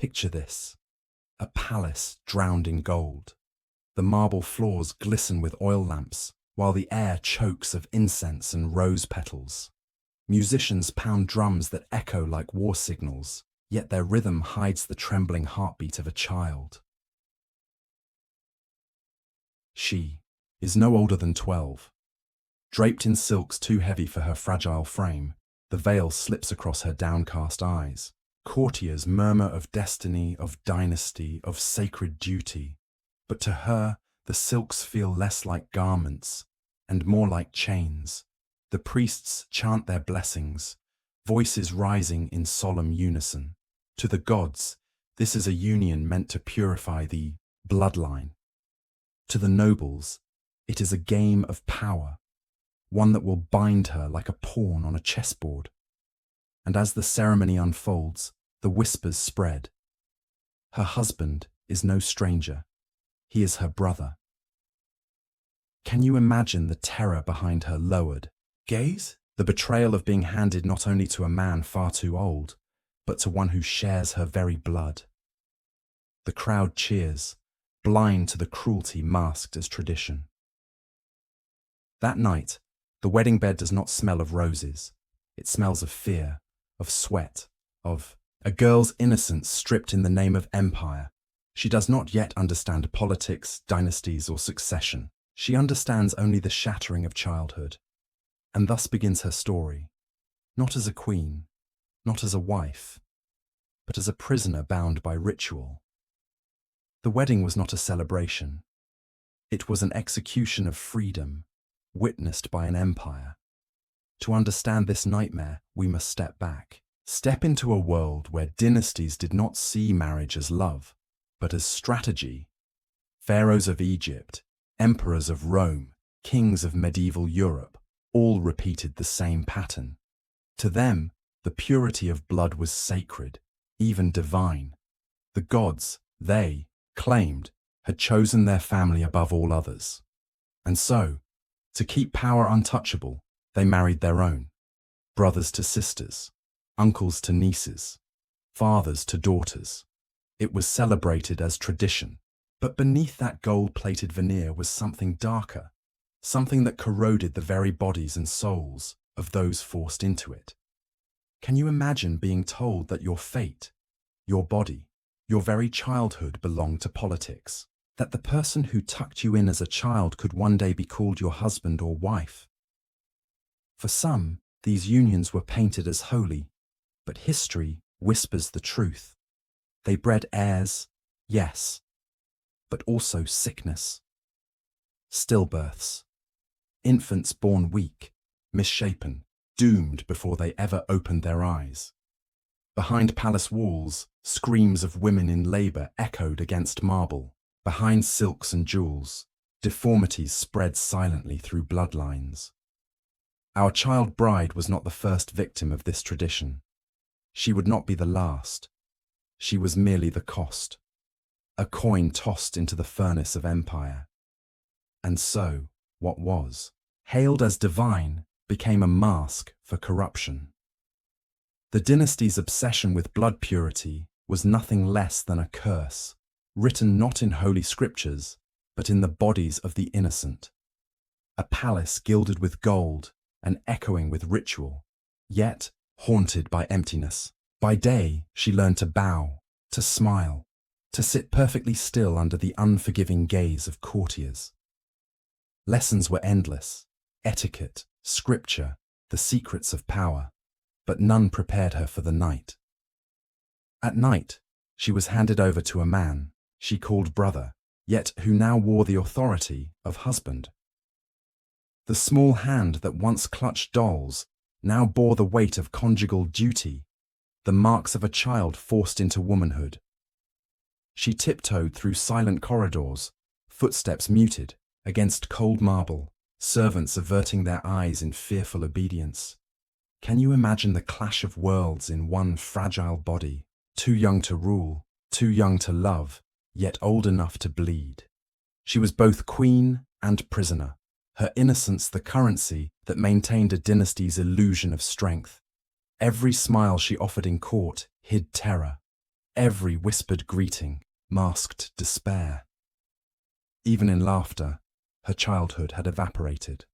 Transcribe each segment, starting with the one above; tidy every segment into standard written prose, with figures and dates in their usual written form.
Picture this: a palace drowned in gold. The marble floors glisten with oil lamps, while the air chokes of incense and rose petals. Musicians pound drums that echo like war signals, yet their rhythm hides the trembling heartbeat of a child. She is no older than 12. Draped in silks too heavy for her fragile frame, the veil slips across her downcast eyes. Courtiers murmur of destiny, of dynasty, of sacred duty. But to her, the silks feel less like garments and more like chains. The priests chant their blessings, voices rising in solemn unison. To the gods, this is a union meant to purify the bloodline. To the nobles, it is a game of power, one that will bind her like a pawn on a chessboard. And as the ceremony unfolds, the whispers spread. Her husband is no stranger. He is her brother. Can you imagine the terror behind her lowered gaze? The betrayal of being handed not only to a man far too old, but to one who shares her very blood. The crowd cheers, blind to the cruelty masked as tradition. That night, the wedding bed does not smell of roses. It smells of fear, of sweat, of a girl's innocence stripped in the name of empire. She does not yet understand politics, dynasties, or succession. She understands only the shattering of childhood. And thus begins her story, not as a queen, not as a wife, but as a prisoner bound by ritual. The wedding was not a celebration. It was an execution of freedom, witnessed by an empire. To understand this nightmare, we must step back. Step into a world where dynasties did not see marriage as love, but as strategy. Pharaohs of Egypt, emperors of Rome, kings of medieval Europe, all repeated the same pattern. To them, the purity of blood was sacred, even divine. The gods, they claimed, had chosen their family above all others. And so, to keep power untouchable, they married their own. Brothers to sisters, uncles to nieces, fathers to daughters. It was celebrated as tradition. But beneath that gold-plated veneer was something darker, something that corroded the very bodies and souls of those forced into it. Can you imagine being told that your fate, your body, your very childhood belonged to politics? That the person who tucked you in as a child could one day be called your husband or wife? For some, these unions were painted as holy, but history whispers the truth. They bred heirs, yes, but also sickness. Stillbirths. Infants born weak, misshapen, doomed before they ever opened their eyes. Behind palace walls, screams of women in labor echoed against marble. Behind silks and jewels, deformities spread silently through bloodlines. Our child bride was not the first victim of this tradition. She would not be the last. She was merely the cost. A coin tossed into the furnace of empire. And so, what was, hailed as divine, became a mask for corruption. The dynasty's obsession with blood purity was nothing less than a curse, written not in holy scriptures, but in the bodies of the innocent. A palace gilded with gold and echoing with ritual, yet haunted by emptiness. By day, she learned to bow, to smile, to sit perfectly still under the unforgiving gaze of courtiers. Lessons were endless: etiquette, scripture, the secrets of power, but none prepared her for the night. At night, she was handed over to a man she called brother, yet who now wore the authority of husband. The small hand that once clutched dolls now bore the weight of conjugal duty, the marks of a child forced into womanhood. She tiptoed through silent corridors, footsteps muted, against cold marble, servants averting their eyes in fearful obedience. Can you imagine the clash of worlds in one fragile body, too young to rule, too young to love, yet old enough to bleed? She was both queen and prisoner, her innocence the currency that maintained a dynasty's illusion of strength. Every smile she offered in court hid terror. Every whispered greeting masked despair. Even in laughter, her childhood had evaporated.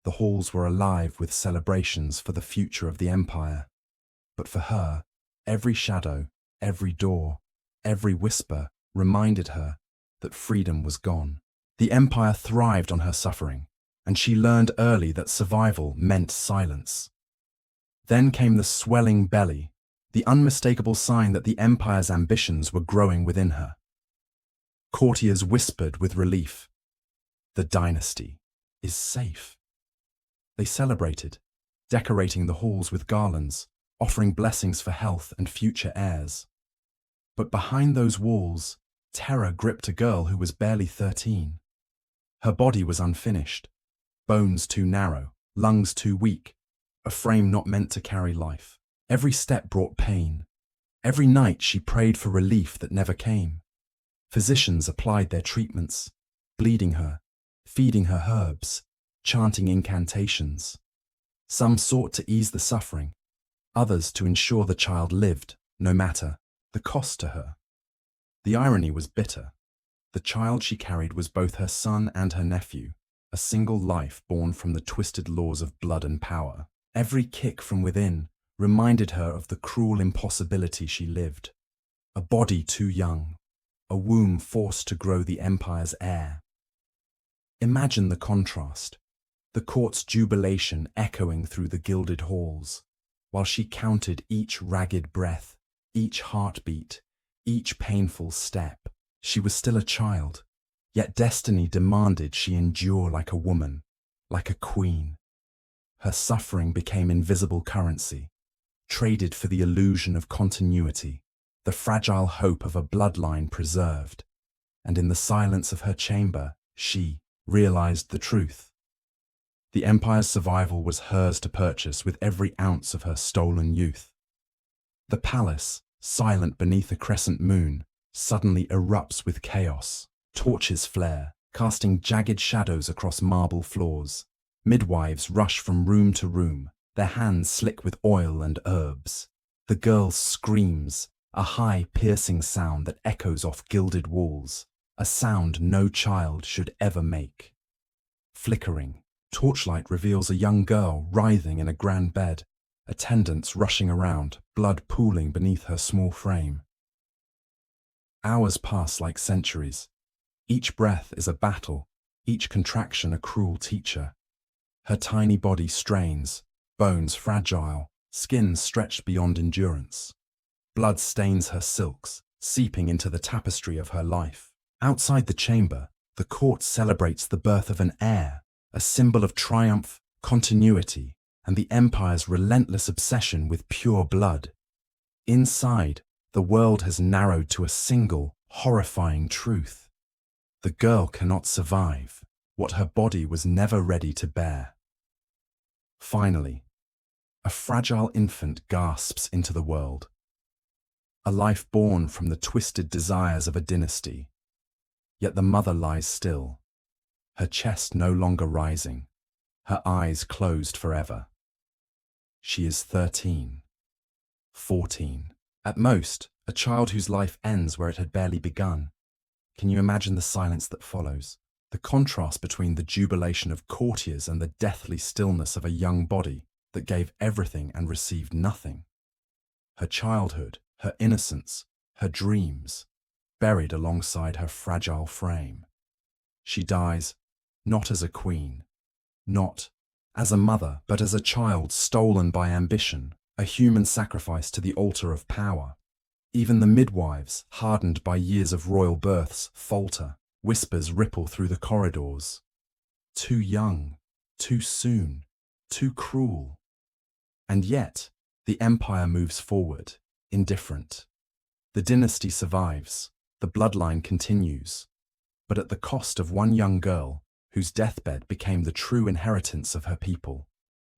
The halls were alive with celebrations for the future of the empire. But for her, every shadow, every door, every whisper reminded her that freedom was gone. The empire thrived on her suffering, and she learned early that survival meant silence. Then came the swelling belly, the unmistakable sign that the empire's ambitions were growing within her. Courtiers whispered with relief, "The dynasty is safe." They celebrated, decorating the halls with garlands, offering blessings for health and future heirs. But behind those walls, terror gripped a girl who was barely 13. Her body was unfinished, bones too narrow, lungs too weak, a frame not meant to carry life. Every step brought pain. Every night she prayed for relief that never came. Physicians applied their treatments, bleeding her, feeding her herbs, chanting incantations. Some sought to ease the suffering, others to ensure the child lived, no matter the cost to her. The irony was bitter. The child she carried was both her son and her nephew, a single life born from the twisted laws of blood and power. Every kick from within reminded her of the cruel impossibility she lived. A body too young, a womb forced to grow the empire's heir. Imagine the contrast, the court's jubilation echoing through the gilded halls, while she counted each ragged breath, each heartbeat, each painful step. She was still a child, yet destiny demanded she endure like a woman, like a queen. Her suffering became invisible currency, traded for the illusion of continuity, the fragile hope of a bloodline preserved. And in the silence of her chamber, she realized the truth. The empire's survival was hers to purchase with every ounce of her stolen youth. The palace, silent beneath a crescent moon, suddenly erupts with chaos. Torches flare, casting jagged shadows across marble floors. Midwives rush from room to room, their hands slick with oil and herbs. The girl screams, a high, piercing sound that echoes off gilded walls, a sound no child should ever make. Flickering, torchlight reveals a young girl writhing in a grand bed, attendants rushing around, blood pooling beneath her small frame. Hours pass like centuries. Each breath is a battle, each contraction a cruel teacher. Her tiny body strains, bones fragile, skin stretched beyond endurance. Blood stains her silks, seeping into the tapestry of her life. Outside the chamber, the court celebrates the birth of an heir, a symbol of triumph, continuity, and the empire's relentless obsession with pure blood. Inside, the world has narrowed to a single, horrifying truth. The girl cannot survive what her body was never ready to bear. Finally, a fragile infant gasps into the world. A life born from the twisted desires of a dynasty. Yet the mother lies still, her chest no longer rising, her eyes closed forever. She is 13, 14. At most, a child whose life ends where it had barely begun. Can you imagine the silence that follows? The contrast between the jubilation of courtiers and the deathly stillness of a young body that gave everything and received nothing. Her childhood, her innocence, her dreams, buried alongside her fragile frame. She dies, not as a queen, not as a mother, but as a child stolen by ambition, a human sacrifice to the altar of power. Even the midwives, hardened by years of royal births, falter. Whispers ripple through the corridors. Too young, too soon, too cruel. And yet, the empire moves forward, indifferent. The dynasty survives, the bloodline continues, but at the cost of one young girl whose deathbed became the true inheritance of her people.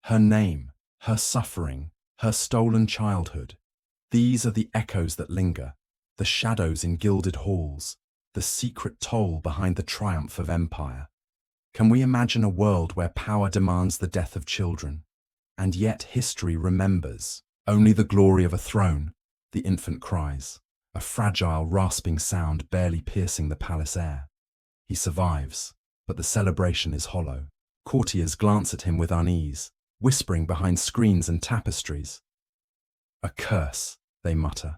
Her name, her suffering, her stolen childhood. These are the echoes that linger, the shadows in gilded halls, the secret toll behind the triumph of empire. Can we imagine a world where power demands the death of children, and yet history remembers? Only the glory of a throne, the infant cries. a fragile, rasping sound barely piercing the palace air. He survives, but the celebration is hollow. Courtiers glance at him with unease, whispering behind screens and tapestries. A curse, they mutter.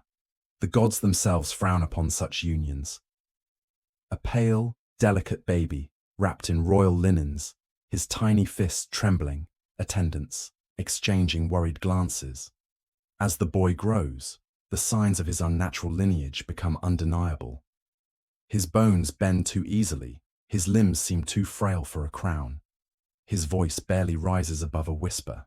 The gods themselves frown upon such unions. A pale, delicate baby, wrapped in royal linens, his tiny fists trembling, attendants exchanging worried glances. As the boy grows, the signs of his unnatural lineage become undeniable. His bones bend too easily, his limbs seem too frail for a crown. His voice barely rises above a whisper.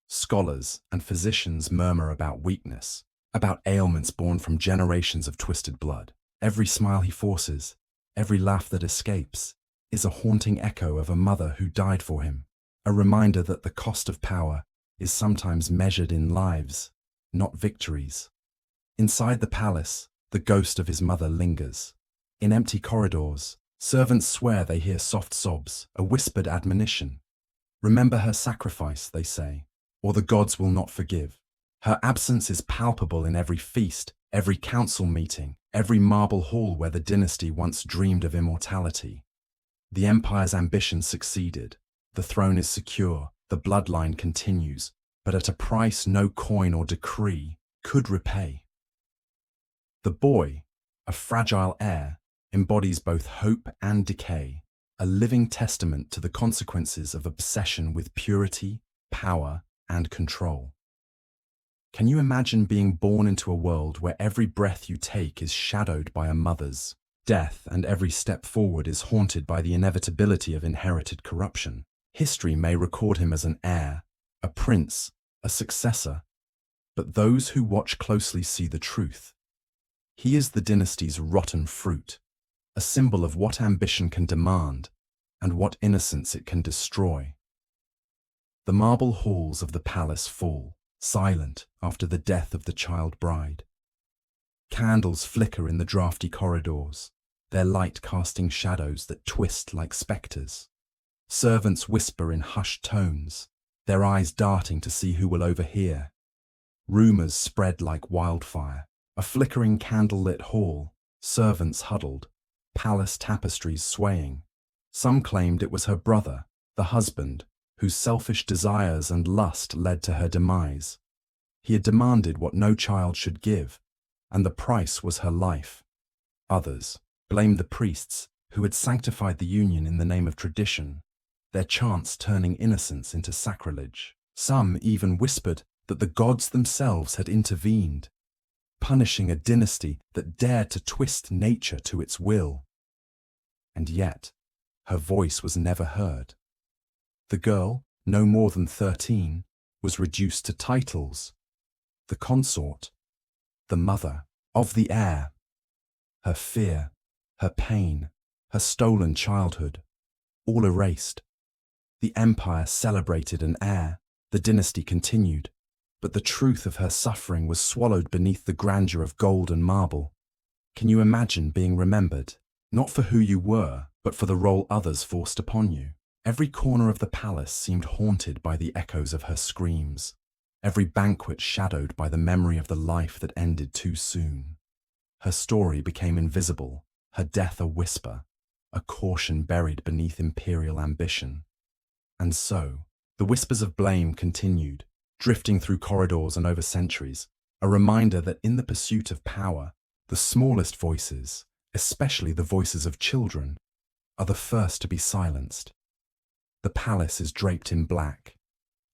Scholars and physicians murmur about weakness, about ailments born from generations of twisted blood. Every smile he forces, every laugh that escapes, is a haunting echo of a mother who died for him, a reminder that the cost of power is sometimes measured in lives, not victories. Inside the palace, the ghost of his mother lingers. In empty corridors, servants swear they hear soft sobs, a whispered admonition. Remember her sacrifice, they say, or the gods will not forgive. Her absence is palpable in every feast, every council meeting, every marble hall where the dynasty once dreamed of immortality. The empire's ambition succeeded. The throne is secure, the bloodline continues, but at a price no coin or decree could repay. The boy, a fragile heir, embodies both hope and decay, a living testament to the consequences of obsession with purity, power, and control. Can you imagine being born into a world where every breath you take is shadowed by a mother's death and every step forward is haunted by the inevitability of inherited corruption? History may record him as an heir, a prince, a successor, but those who watch closely see the truth. He is the dynasty's rotten fruit, a symbol of what ambition can demand and what innocence it can destroy. The marble halls of the palace fall, silent after the death of the child bride. Candles flicker in the drafty corridors, their light casting shadows that twist like spectres. Servants whisper in hushed tones, their eyes darting to see who will overhear. Rumors spread like wildfire. A flickering candlelit hall, servants huddled, palace tapestries swaying. Some claimed it was her brother, the husband, whose selfish desires and lust led to her demise. He had demanded what no child should give, and the price was her life. Others blamed the priests who had sanctified the union in the name of tradition, their chants turning innocence into sacrilege. Some even whispered that the gods themselves had intervened, punishing a dynasty that dared to twist nature to its will. And yet, her voice was never heard. The girl, no more than 13, was reduced to titles: the consort, the mother of the heir. Her fear, her pain, her stolen childhood, all erased. The empire celebrated an heir, the dynasty continued, but the truth of her suffering was swallowed beneath the grandeur of gold and marble. Can you imagine being remembered, not for who you were, but for the role others forced upon you? Every corner of the palace seemed haunted by the echoes of her screams, every banquet shadowed by the memory of the life that ended too soon. Her story became invisible, her death a whisper, a caution buried beneath imperial ambition. And so, the whispers of blame continued, drifting through corridors and over centuries, a reminder that in the pursuit of power, the smallest voices, especially the voices of children, are the first to be silenced. The palace is draped in black,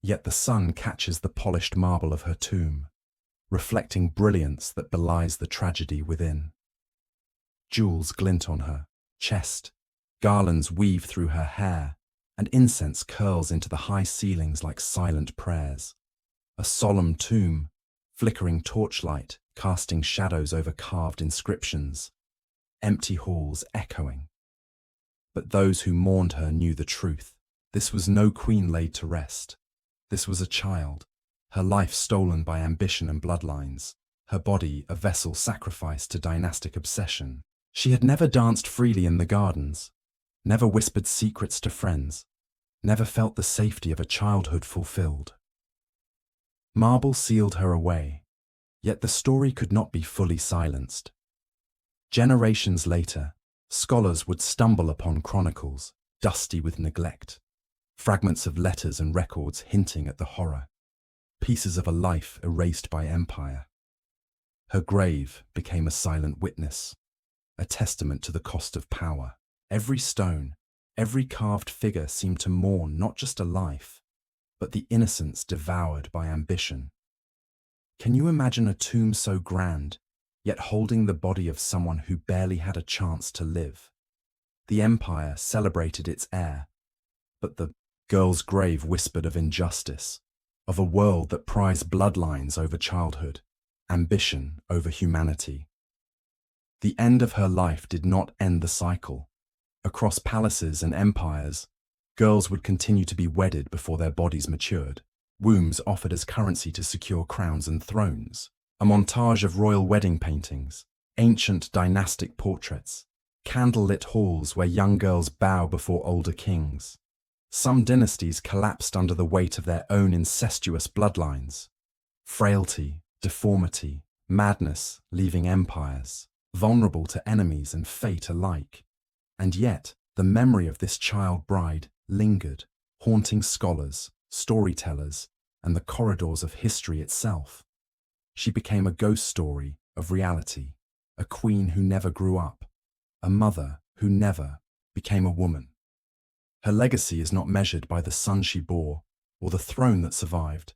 yet the sun catches the polished marble of her tomb, reflecting brilliance that belies the tragedy within. Jewels glint on her chest, garlands weave through her hair, and incense curls into the high ceilings like silent prayers. A solemn tomb, flickering torchlight casting shadows over carved inscriptions, empty halls echoing. But those who mourned her knew the truth. This was no queen laid to rest. This was a child, her life stolen by ambition and bloodlines, her body a vessel sacrificed to dynastic obsession. She had never danced freely in the gardens, never whispered secrets to friends, never felt the safety of a childhood fulfilled. Marble sealed her away, Yet the story could not be fully silenced. Generations later, scholars would stumble upon chronicles, dusty with neglect, fragments of letters and records hinting at the horror, pieces of a life erased by empire. Her grave became a silent witness, a testament to the cost of power. Every stone, every carved figure seemed to mourn not just a life, but the innocence devoured by ambition. Can you imagine a tomb so grand, yet holding the body of someone who barely had a chance to live? The empire celebrated its heir, but the girl's grave whispered of injustice, of a world that prized bloodlines over childhood, ambition over humanity. The end of her life did not end the cycle. Across palaces and empires, girls would continue to be wedded before their bodies matured, wombs offered as currency to secure crowns and thrones, a montage of royal wedding paintings, ancient dynastic portraits, candlelit halls where young girls bow before older kings. Some dynasties collapsed under the weight of their own incestuous bloodlines. Frailty, deformity, madness leaving empires, vulnerable to enemies and fate alike. And yet, the memory of this child bride lingered, haunting scholars, storytellers, and the corridors of history itself. She became a ghost story of reality, a queen who never grew up, a mother who never became a woman. Her legacy is not measured by the son she bore or the throne that survived,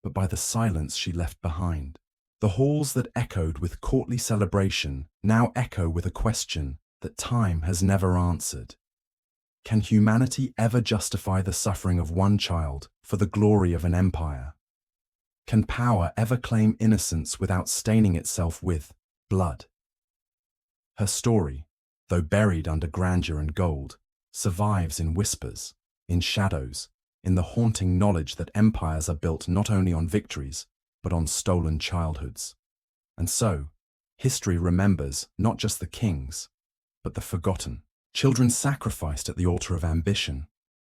but by the silence she left behind. The halls that echoed with courtly celebration now echo with a question that time has never answered. Can humanity ever justify the suffering of one child for the glory of an empire? Can power ever claim innocence without staining itself with blood? Her story, though buried under grandeur and gold, survives in whispers, in shadows, in the haunting knowledge that empires are built not only on victories, but on stolen childhoods. And so, history remembers not just the kings, but the forgotten, children sacrificed at the altar of ambition,